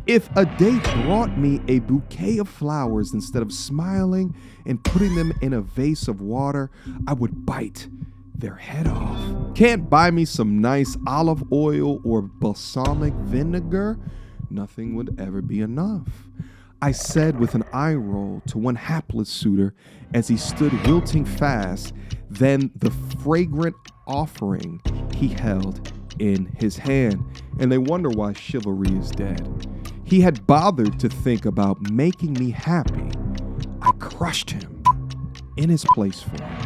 If a date brought me a bouquet of flowers instead of smiling and putting them in a vase of water, I would bite their head off. Can't buy me some nice olive oil or balsamic vinegar? Nothing would ever be enough. I said with an eye roll to one hapless suitor as he stood wilting fast, then the fragrant offering he held in his hand. And they wonder why chivalry is dead. He had bothered to think about making me happy. I crushed him in his place for him.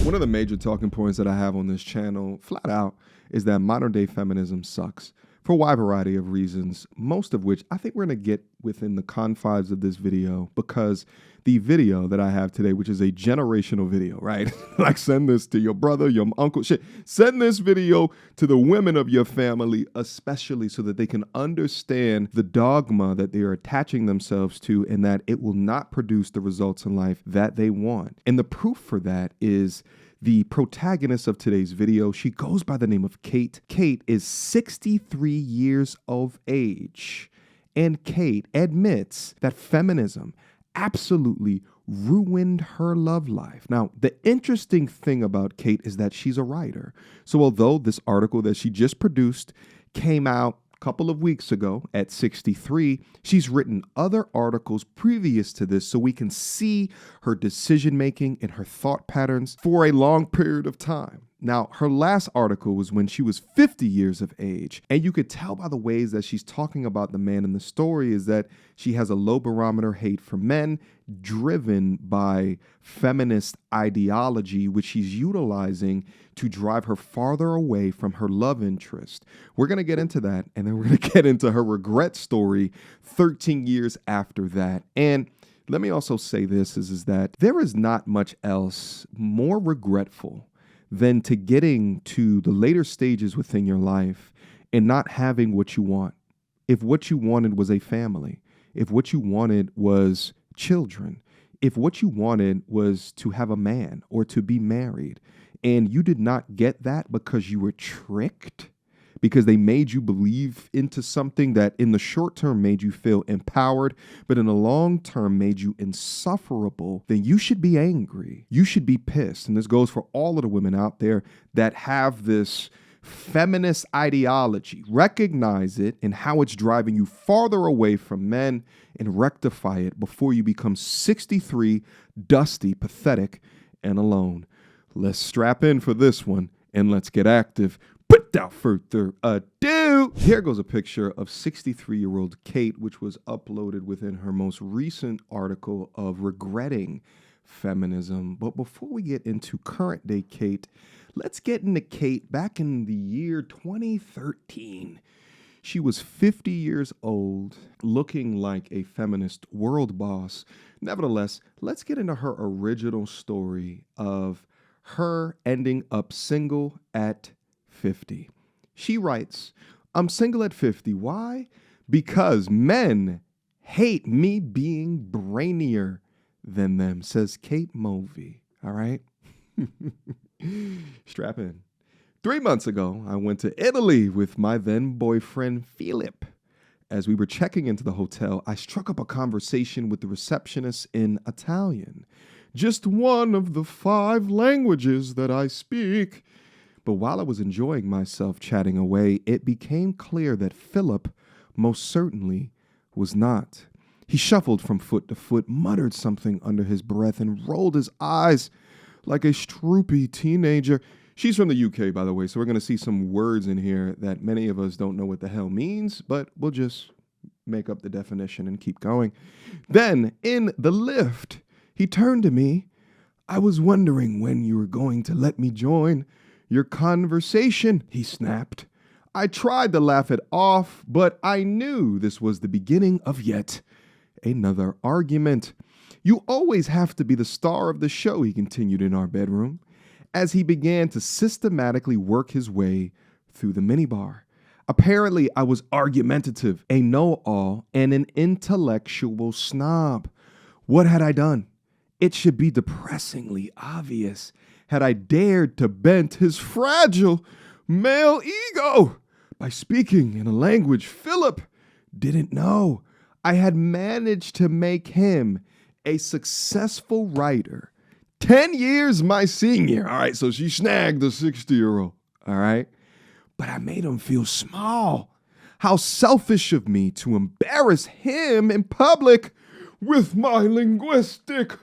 One of the major talking points that I have on this channel, flat out, is that modern day feminism sucks for a wide variety of reasons, most of which I think we're going to get within the confines of this video, because the video that I have today, which is a generational video, right? Like, send this to your brother, your uncle, shit. Send this video to the women of your family, especially so that they can understand the dogma that they are attaching themselves to and that it will not produce the results in life that they want. And the proof for that is the protagonist of today's video. She goes by the name of Kate. Kate is 63 years of age. And Kate admits that feminism absolutely ruined her love life. Now, the interesting thing about Kate is that she's a writer. So although this article that she just produced came out a couple of weeks ago at 63, she's written other articles previous to this so we can see her decision-making and her thought patterns for a long period of time. Now, her last article was when she was 50 years of age, and you could tell by the ways that she's talking about the man in the story is that she has a low barometer hate for men driven by feminist ideology, which she's utilizing to drive her farther away from her love interest. We're going to get into that, and then we're going to get into her regret story 13 years after that. And let me also say this is that there is not much else more regretful than to getting to the later stages within your life and not having what you want. If what you wanted was a family, if what you wanted was children, if what you wanted was to have a man or to be married, and you did not get that because you were tricked, because they made you believe into something that in the short term made you feel empowered, but in the long term made you insufferable, then you should be angry. You should be pissed. And this goes for all of the women out there that have this feminist ideology. Recognize it and how it's driving you farther away from men and rectify it before you become 63, dusty, pathetic, and alone. Let's strap in for this one and let's get active. Without further ado, here goes a picture of 63-year-old Kate, which was uploaded within her most recent article of regretting feminism. But before we get into current day Kate, let's get into Kate back in the year 2013. She was 50 years old, looking like a feminist world boss. Nevertheless, let's get into her original story of her ending up single at 50. She writes, "I'm single at 50. Why? Because men hate me being brainier than them," says Kate Movey. All right? Strap in. 3 months ago, I went to Italy with my then boyfriend, Philip. As we were checking into the hotel, I struck up a conversation with the receptionist in Italian. Just one of the 5 languages that I speak. But while I was enjoying myself chatting away, it became clear that Philip most certainly was not. He shuffled from foot to foot, muttered something under his breath, and rolled his eyes like a stroopy teenager. She's from the UK, by the way, so we're going to see some words in here that many of us don't know what the hell means, but we'll just make up the definition and keep going. Then, in the lift, he turned to me. "I was wondering when you were going to let me join your conversation," he snapped. I tried to laugh it off, but I knew this was the beginning of yet another argument. "You always have to be the star of the show," he continued in our bedroom, as he began to systematically work his way through the minibar. Apparently, I was argumentative, a know-all, and an intellectual snob. What had I done? It should be depressingly obvious. Had I dared to bend his fragile male ego? by speaking in a language Philip didn't know. I had managed to make him a successful writer, 10 years my senior. All right, so she snagged the 60-year-old. All right. But I made him feel small. How selfish of me to embarrass him in public with my linguistic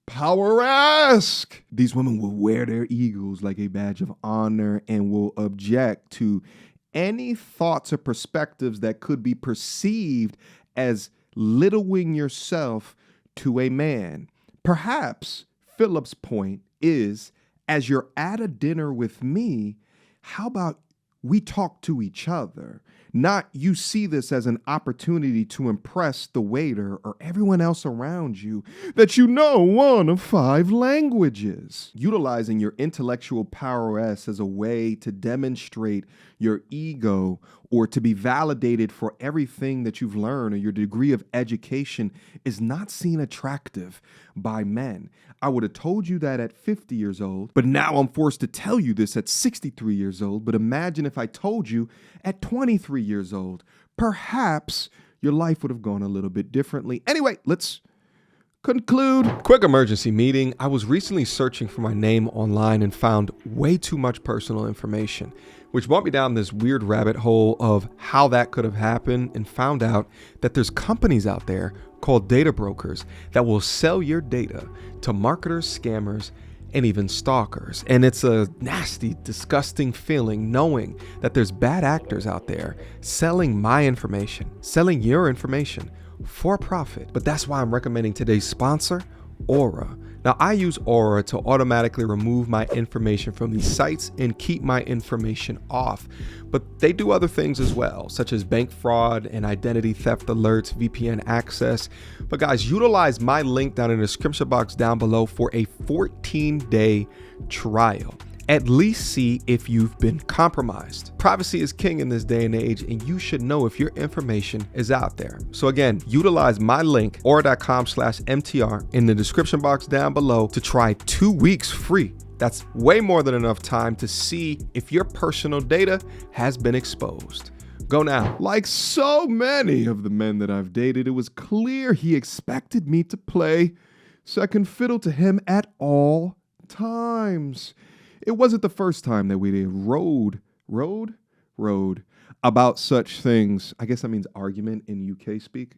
power-esque. These women will wear their egos like a badge of honor and will object to any thoughts or perspectives that could be perceived as littling yourself to a man. Perhaps Philip's point is, as you're at a dinner with me, how about we talk to each other? Not you see this as an opportunity to impress the waiter or everyone else around you that you know one of 5 languages. Utilizing your intellectual prowess as a way to demonstrate your ego or to be validated for everything that you've learned or your degree of education is not seen attractive by men. I would have told you that at 50 years old, but now I'm forced to tell you this at 63 years old. But imagine if I told you at 23 years old, perhaps your life would have gone a little bit differently. Anyway, let's conclude. Quick emergency meeting. I was recently searching for my name online and found way too much personal information, which brought me down this weird rabbit hole of how that could have happened, and found out that there's companies out there called data brokers that will sell your data to marketers, scammers, and even stalkers. And it's a nasty, disgusting feeling knowing that there's bad actors out there selling my information, selling your information for profit. But that's why I'm recommending today's sponsor, Aura. Now, I use Aura to automatically remove my information from these sites and keep my information off. But they do other things as well, such as bank fraud and identity theft alerts, VPN access. But guys, utilize my link down in the description box down below for a 14-day trial. At least see if you've been compromised. Privacy is king in this day and age, and you should know if your information is out there. So again, utilize my link, aura.com/MTR, in the description box down below to try 2 weeks free. That's way more than enough time to see if your personal data has been exposed. Go now. Like so many of the men that I've dated, it was clear he expected me to play second fiddle to him at all times. It wasn't the first time that we rode about such things. I guess that means argument in UK speak.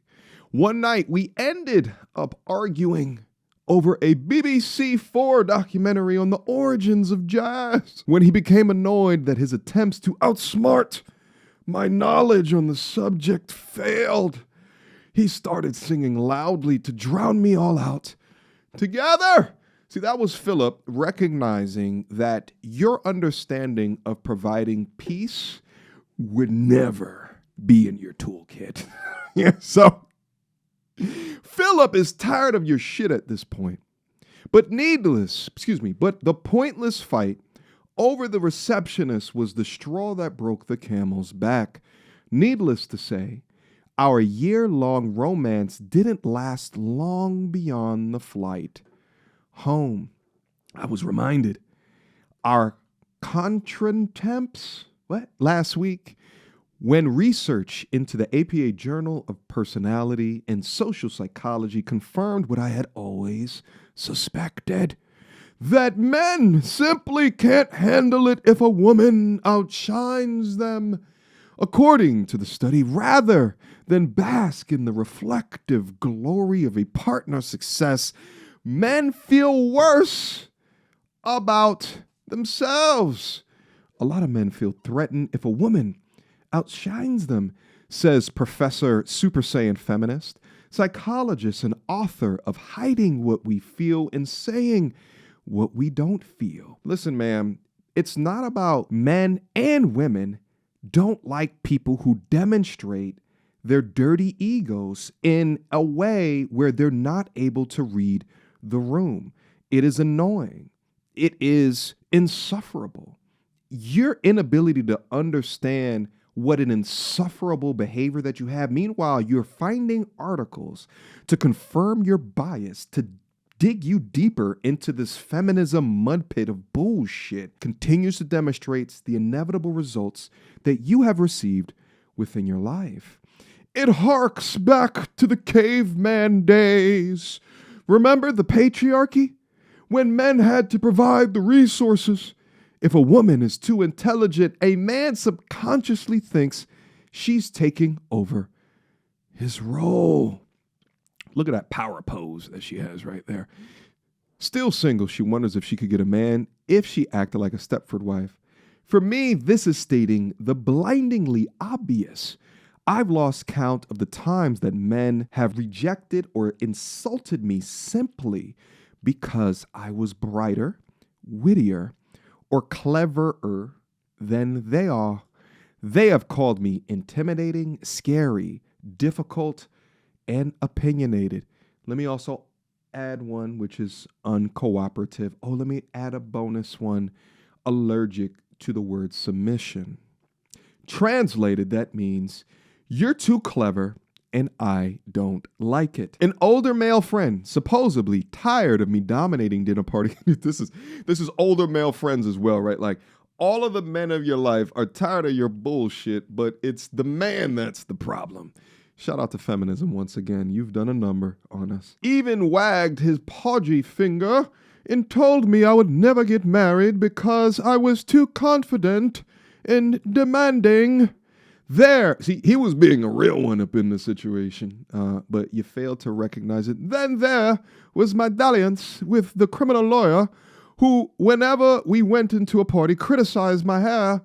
One night we ended up arguing over a BBC4 documentary on the origins of jazz. When he became annoyed that his attempts to outsmart my knowledge on the subject failed, he started singing loudly to drown me all out. Together! See, that was Philip recognizing that your understanding of providing peace would never be in your toolkit. Yeah, so Philip is tired of your shit at this point. But the pointless fight over the receptionist was the straw that broke the camel's back. Needless to say, our year-long romance didn't last long beyond the flight home. I was reminded our contretemps last week when research into the APA Journal of Personality and Social Psychology confirmed what I had always suspected, that men simply can't handle it if a woman outshines them. According to the study, rather than bask in the reflective glory of a partner's success, men feel worse about themselves. A lot of men feel threatened if a woman outshines them, says Professor Super Saiyan Feminist, psychologist and author of Hiding What We Feel and Saying What We Don't Feel. Listen, man, it's not about men and women don't like people who demonstrate their dirty egos in a way where they're not able to read the room. It is annoying. It is insufferable. Your inability to understand what an insufferable behavior that you have. Meanwhile, you're finding articles to confirm your bias, to dig you deeper into this feminism mud pit of bullshit continues to demonstrate the inevitable results that you have received within your life. It harks back to the caveman days. Remember the patriarchy? When men had to provide the resources. If a woman is too intelligent, a man subconsciously thinks she's taking over his role. Look at that power pose that she has right there. Still single, she wonders if she could get a man if she acted like a Stepford wife. For me, this is stating the blindingly obvious. I've lost count of the times that men have rejected or insulted me simply because I was brighter, wittier, or cleverer than they are. They have called me intimidating, scary, difficult, and opinionated. Let me also add one which is uncooperative. Oh, let me add a bonus one, allergic to the word submission. Translated, that means you're too clever and I don't like it. An older male friend, supposedly tired of me dominating dinner party. This is older male friends as well, right? Like all of the men of your life are tired of your bullshit, but it's the man that's the problem. Shout out to feminism once again. You've done a number on us. Even wagged his podgy finger and told me I would never get married because I was too confident and demanding. There, see, he was being a real one up in the situation, but you failed to recognize it. Then there was my dalliance with the criminal lawyer who, whenever we went into a party, criticized my hair,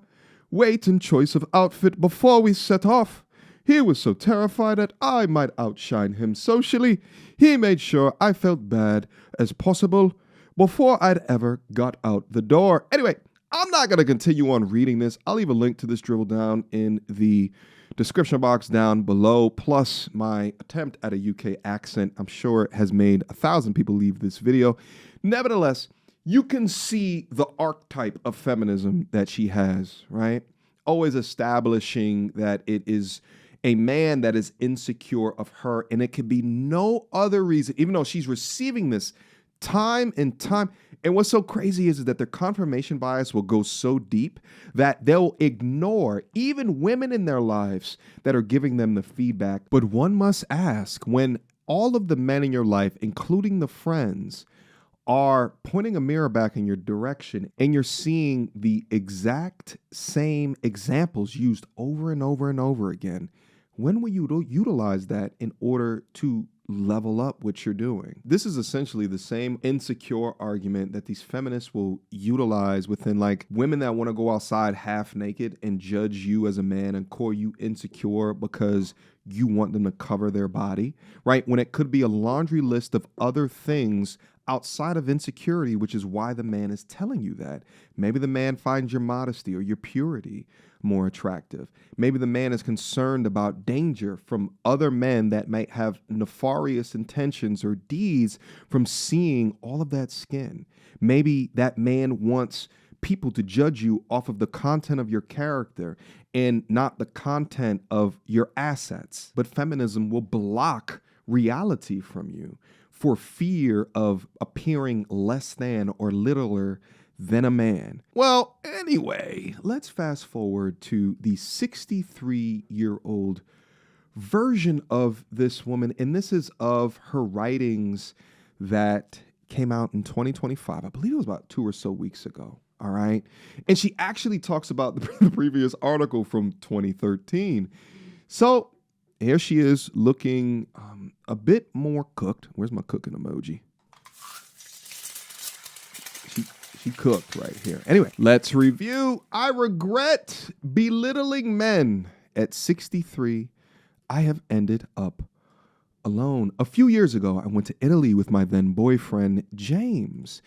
weight, and choice of outfit before we set off. He was so terrified that I might outshine him socially, he made sure I felt bad as possible before I'd ever got out the door. Anyway, I'm not going to continue on reading this. I'll leave a link to this drill down in the description box down below, plus my attempt at a UK accent. I'm sure it has made 1,000 people leave this video. Nevertheless, you can see the archetype of feminism that she has, right? Always establishing that it is a man that is insecure of her, and it could be no other reason, even though she's receiving this time and time. And what's so crazy is that their confirmation bias will go so deep that they'll ignore even women in their lives that are giving them the feedback. But one must ask, when all of the men in your life, including the friends, are pointing a mirror back in your direction and you're seeing the exact same examples used over and over and over again, when will you utilize that in order to level up what you're doing? This is essentially the same insecure argument that these feminists will utilize within like women that want to go outside half naked and judge you as a man and call you insecure because you want them to cover their body, right? When it could be a laundry list of other things outside of insecurity, which is why the man is telling you that. Maybe the man finds your modesty or your purity more attractive. Maybe the man is concerned about danger from other men that might have nefarious intentions or deeds from seeing all of that skin. Maybe that man wants people to judge you off of the content of your character and not the content of your assets. But feminism will block reality from you for fear of appearing less than or littler than a man. Well, anyway, let's fast forward to the 63-year-old version of this woman. And this is of her writings that came out in 2025. I believe it was about 2 or so weeks ago. All right. And she actually talks about the previous article from 2013. So here she is looking a bit more cooked. Where's my cooking emoji? She cooked right here. Anyway, let's review. I regret belittling men. At 63, I have ended up alone. A few years ago, I went to Italy with my then boyfriend, James.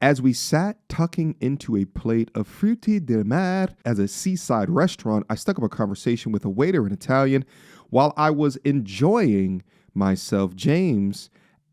As we sat tucking into a plate of frutti di mare at a seaside restaurant, I struck up a conversation with a waiter in Italian. While I was enjoying myself, James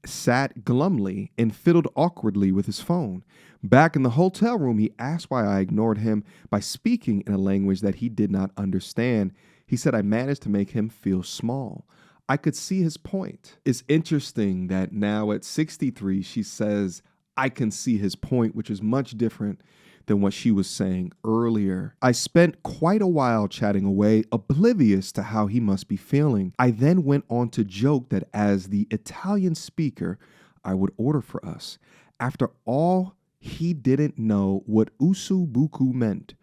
sat glumly and fiddled awkwardly with his phone. Back in the hotel room, he asked why I ignored him by speaking in a language that he did not understand. He said I managed to make him feel small. I could see his point. It's interesting that now at 63, she says, I can see his point, which is much different than what she was saying earlier. I spent quite a while chatting away, oblivious to how he must be feeling. I then went on to joke that as the Italian speaker, I would order for us. After all, he didn't know what usu buku meant.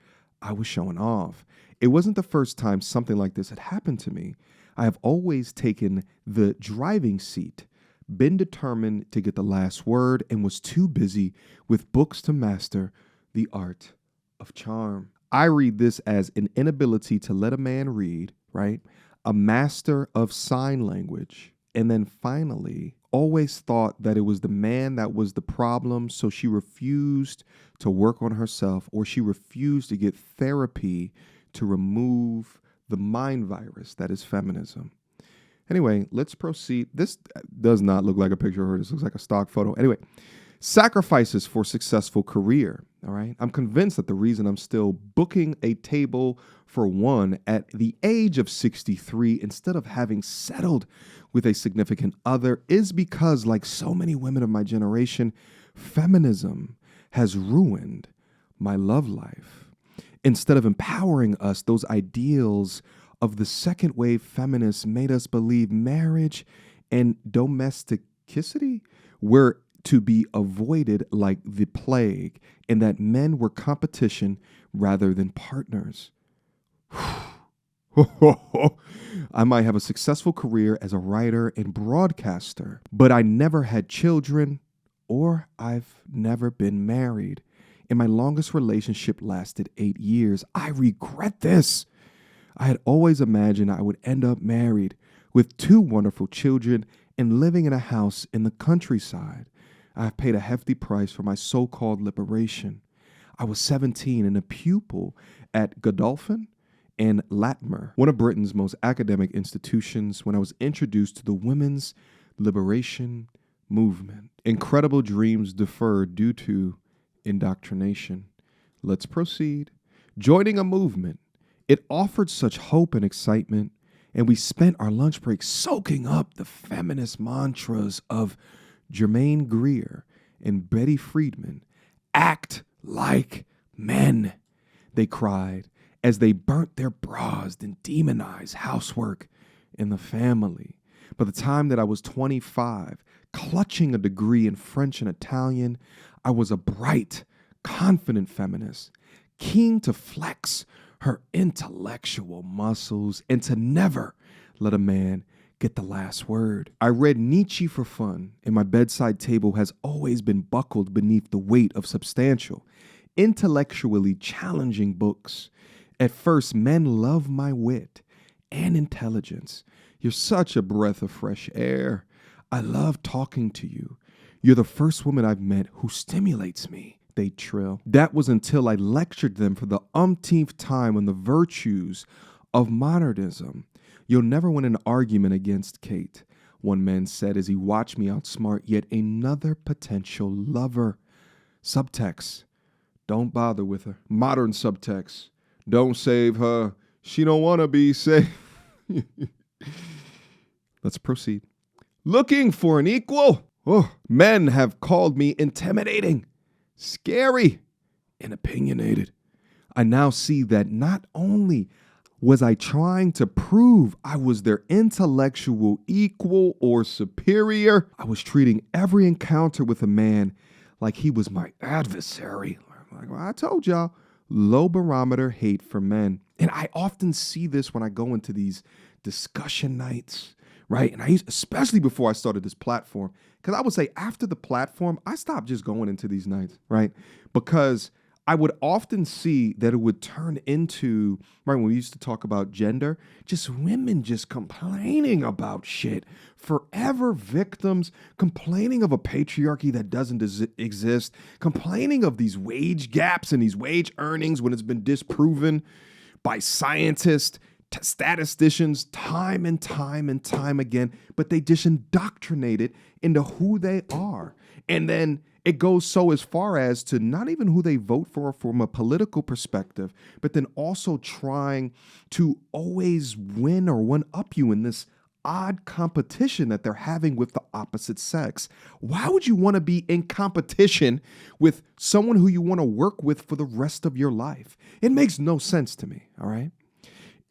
I was showing off. It wasn't the first time something like this had happened to me. I have always taken the driving seat, been determined to get the last word, and was too busy with books to master the art of charm. I read this as an inability to let a man read, right? A master of sign language. And then finally, always thought that it was the man that was the problem, so she refused to work on herself, or she refused to get therapy to remove the mind virus that is feminism. Anyway, let's proceed. This does not look like a picture of her. This looks like a stock photo. Anyway, sacrifices for successful career. All right. I'm convinced that the reason I'm still booking a table for one at the age of 63 instead of having settled with a significant other is because, like so many women of my generation, feminism has ruined my love life. Instead of empowering us, those ideals of the second wave feminists made us believe marriage and domesticity were to be avoided like the plague, and that men were competition rather than partners. I might have a successful career as a writer and broadcaster, but I never had children, or I've never been married. And my longest relationship lasted 8 years. I regret this. I had always imagined I would end up married with 2 wonderful children and living in a house in the countryside. I have paid a hefty price for my so-called liberation. I was 17 and a pupil at Godolphin and Latimer, one of Britain's most academic institutions, when I was introduced to the women's liberation movement. Incredible dreams deferred due to indoctrination. Let's proceed. Joining a movement. It offered such hope and excitement, and we spent our lunch break soaking up the feminist mantras of Germaine Greer and Betty Friedman. Act like men, they cried as they burnt their bras and demonized housework in the family. By the time that I was 25, clutching a degree in French and Italian, I was a bright, confident feminist, keen to flex her intellectual muscles and to never let a man get the last word. I read Nietzsche for fun, and my bedside table has always been buckled beneath the weight of substantial, intellectually challenging books. At first, men love my wit and intelligence. You're such a breath of fresh air. I love talking to you. You're the first woman I've met who stimulates me, they trill. That was until I lectured them for the umpteenth time on the virtues of modernism. You'll never win an argument against Kate, one man said as he watched me outsmart yet another potential lover. Subtext, don't bother with her. Modern subtext, don't save her. She don't want to be saved. Let's proceed. Looking for an equal? Oh, men have called me intimidating, scary, and opinionated. I now see that not only was I trying to prove I was their intellectual equal or superior, I was treating every encounter with a man like he was my adversary. Like I told y'all, low barometer hate for men. And I often see this when I go into these discussion nights, right? And especially before I started this platform, because I would say after the platform, I stopped just going into these nights, right? Because I would often see that it would turn into, right, when we used to talk about gender, just women just complaining about shit, forever victims, complaining of a patriarchy that doesn't exist, complaining of these wage gaps and these wage earnings when it's been disproven by scientists, statisticians, time and time and time again, but they just indoctrinate it into who they are. And then it goes so as far as to not even who they vote for from a political perspective, but then also trying to always win or one up you in this odd competition that they're having with the opposite sex. Why would you want to be in competition with someone who you want to work with for the rest of your life? It makes no sense to me, all right?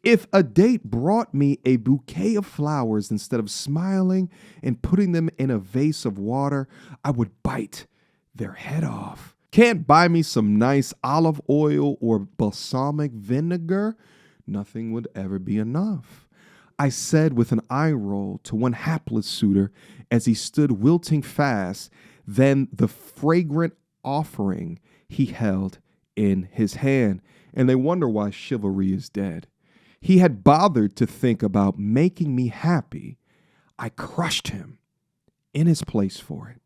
If a date brought me a bouquet of flowers instead of smiling and putting them in a vase of water, I would bite their head off. Can't buy me some nice olive oil or balsamic vinegar? Nothing would ever be enough. I said with an eye roll to one hapless suitor as he stood wilting fast, then the fragrant offering he held in his hand, and they wonder why chivalry is dead. He had bothered to think about making me happy. I crushed him in his place for it.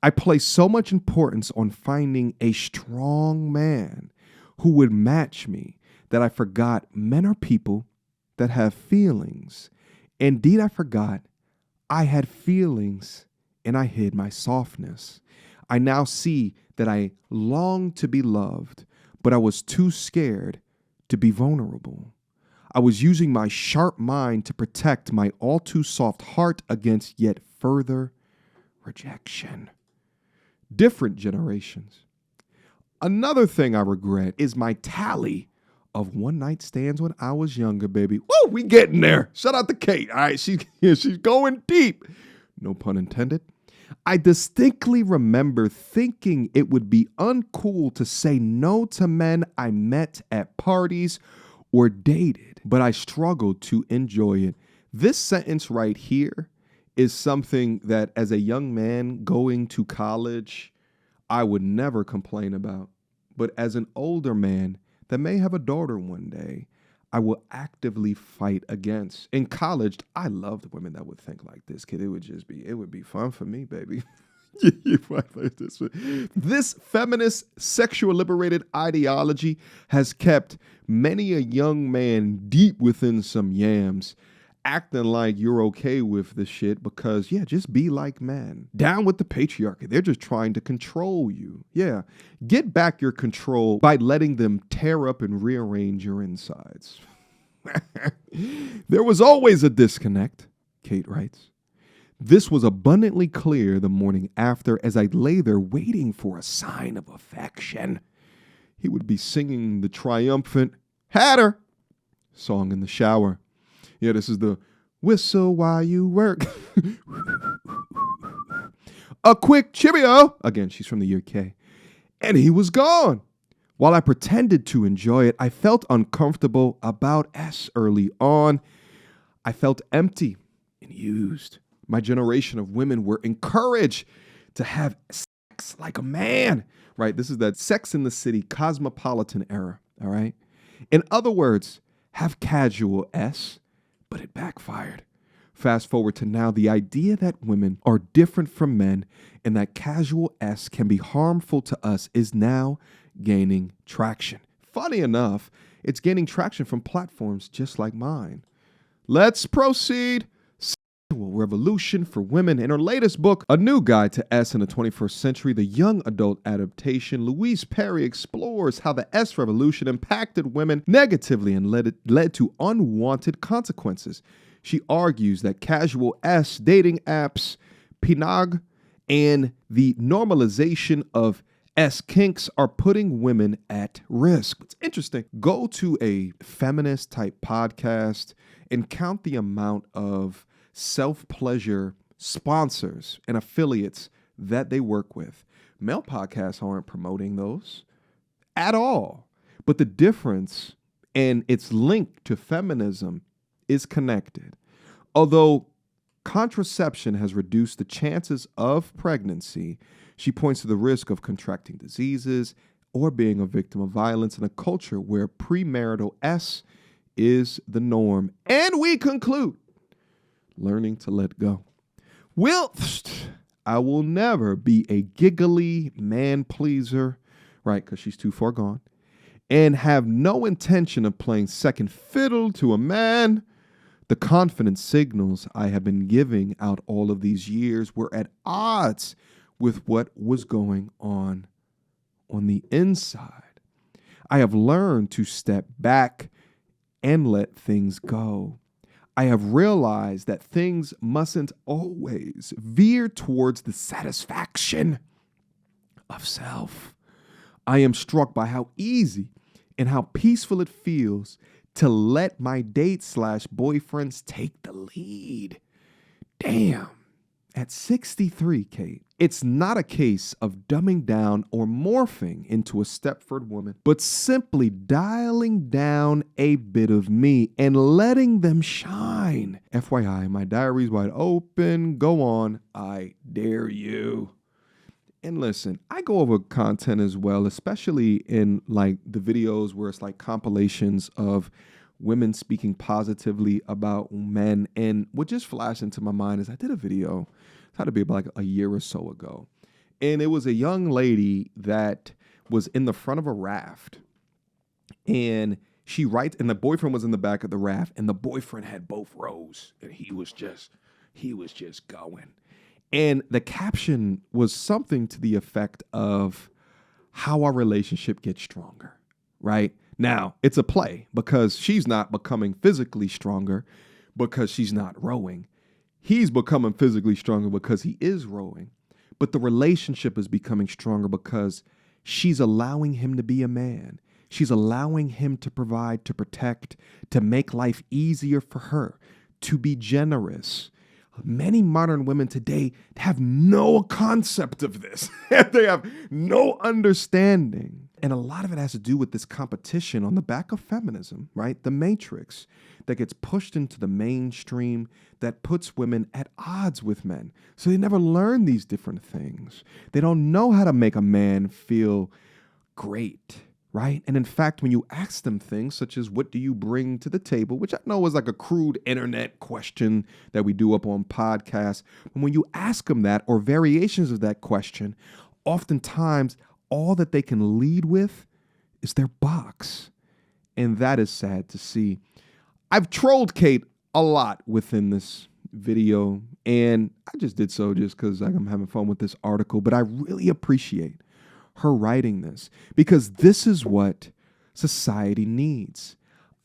I placed so much importance on finding a strong man who would match me that I forgot men are people that have feelings. Indeed, I forgot I had feelings and I hid my softness. I now see that I longed to be loved, but I was too scared to be vulnerable. I was using my sharp mind to protect my all too soft heart against yet further rejection. Different generations. Another thing I regret is my tally of one-night stands when I was younger, baby. Woo, we getting there. Shout out to Kate. All right, she's going deep. No pun intended. I distinctly remember thinking it would be uncool to say no to men I met at parties or dated, but I struggled to enjoy it. This sentence right here is something that as a young man going to college, I would never complain about. But as an older man that may have a daughter one day, I will actively fight against. In college, I loved women that would think like this, kid. It would be fun for me, baby. This feminist, sexual liberated ideology has kept many a young man deep within some yams, acting like you're okay with the shit because, yeah, just be like men. Down with the patriarchy. They're just trying to control you. Yeah. Get back your control by letting them tear up and rearrange your insides. There was always a disconnect, Kate writes. This was abundantly clear the morning after as I lay there waiting for a sign of affection. He would be singing the triumphant Hatter song in the shower. Yeah, this is the whistle while you work. A quick cheerio. Again, she's from the UK. And he was gone. While I pretended to enjoy it, I felt uncomfortable about S early on. I felt empty and used. My generation of women were encouraged to have sex like a man, right? This is that Sex in the City cosmopolitan era, all right? In other words, have casual S, but it backfired. Fast forward to now, the idea that women are different from men and that casual S can be harmful to us is now gaining traction. Funny enough, it's gaining traction from platforms just like mine. Let's proceed. Revolution for Women. In her latest book, A New Guide to S in the 21st Century, the young adult adaptation, Louise Perry explores how the S revolution impacted women negatively and led to unwanted consequences. She argues that casual S, dating apps, PNOG, and the normalization of S kinks are putting women at risk. It's interesting. Go to a feminist type podcast and count the amount of self-pleasure sponsors and affiliates that they work with. Male podcasts aren't promoting those at all. But the difference and its link to feminism is connected. Although contraception has reduced the chances of pregnancy, she points to the risk of contracting diseases or being a victim of violence in a culture where premarital S is the norm. And we conclude, learning to let go. I will never be a giggly man pleaser, right? Because she's too far gone. And have no intention of playing second fiddle to a man. The confident signals I have been giving out all of these years were at odds with what was going on the inside. I have learned to step back and let things go. I have realized that things mustn't always veer towards the satisfaction of self. I am struck by how easy and how peaceful it feels to let my date/boyfriends take the lead. Damn. At 63, Kate, it's not a case of dumbing down or morphing into a Stepford woman, but simply dialing down a bit of me and letting them shine. FYI, my diary's wide open. Go on. I dare you. And listen, I go over content as well, especially in like the videos where it's like compilations of women speaking positively about men. And what just flashed into my mind is I did a video, it had to be about like a year or so ago. And it was a young lady that was in the front of a raft. And she writes, and the boyfriend was in the back of the raft, and the boyfriend had both rows. And he was just going. And the caption was something to the effect of how our relationship gets stronger, right? Now, it's a play because she's not becoming physically stronger because she's not rowing. He's becoming physically stronger because he is rowing. But the relationship is becoming stronger because she's allowing him to be a man. She's allowing him to provide, to protect, to make life easier for her, to be generous. Many modern women today have no concept of this. They have no understanding. And a lot of it has to do with this competition on the back of feminism, right? The matrix that gets pushed into the mainstream that puts women at odds with men. So they never learn these different things. They don't know how to make a man feel great, right? And in fact, when you ask them things such as what do you bring to the table, which I know is like a crude internet question that we do up on podcasts. But when you ask them that or variations of that question, oftentimes all that they can lead with is their box. And that is sad to see. I've trolled Kate a lot within this video, and I just did so just because I'm having fun with this article, but I really appreciate her writing this because this is what society needs.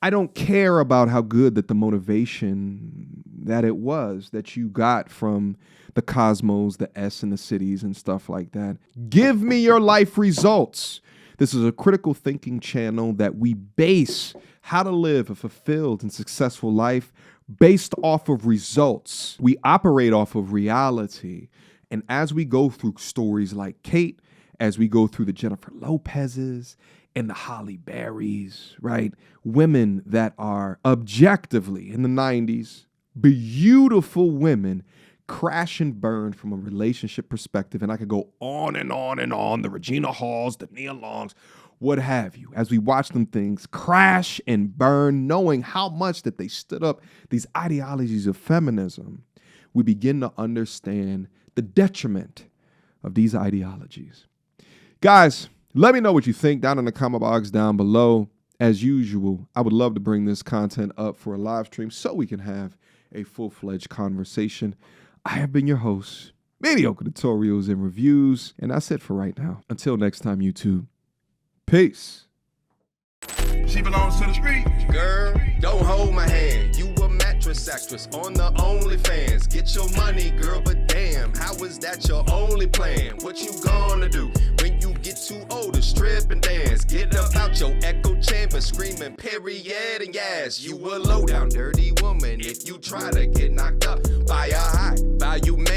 I don't care about how good that the motivation that it was that you got from the cosmos, the S and the cities and stuff like that. Give me your life results. This is a critical thinking channel that we base how to live a fulfilled and successful life based off of results. We operate off of reality. And as we go through stories like Kate, as we go through the Jennifer Lopez's and the Holly Berrys, right? Women that are objectively in the 90s, beautiful women crash and burn from a relationship perspective. And I could go on and on and on, the Regina Halls, the Nia Longs, what have you, as we watch them things crash and burn, knowing how much that they stood up these ideologies of feminism, we begin to understand the detriment of these ideologies. Guys, let me know what you think down in the comment box down below. As usual, I would love to bring this content up for a live stream so we can have a full-fledged conversation. I have been your host, Mediocre Tutorials and Reviews, and that's it for right now. Until next time, YouTube. Peace. She belongs to the street. Girl, don't hold my hand. You a mattress actress on the OnlyFans. Get your money, girl, but damn, how is that your only plan? What you gonna do when you get too old to strip and dance? Get up out your echo chamber, screaming period and yes. You a low down dirty woman if you try to get knocked up by a high value man.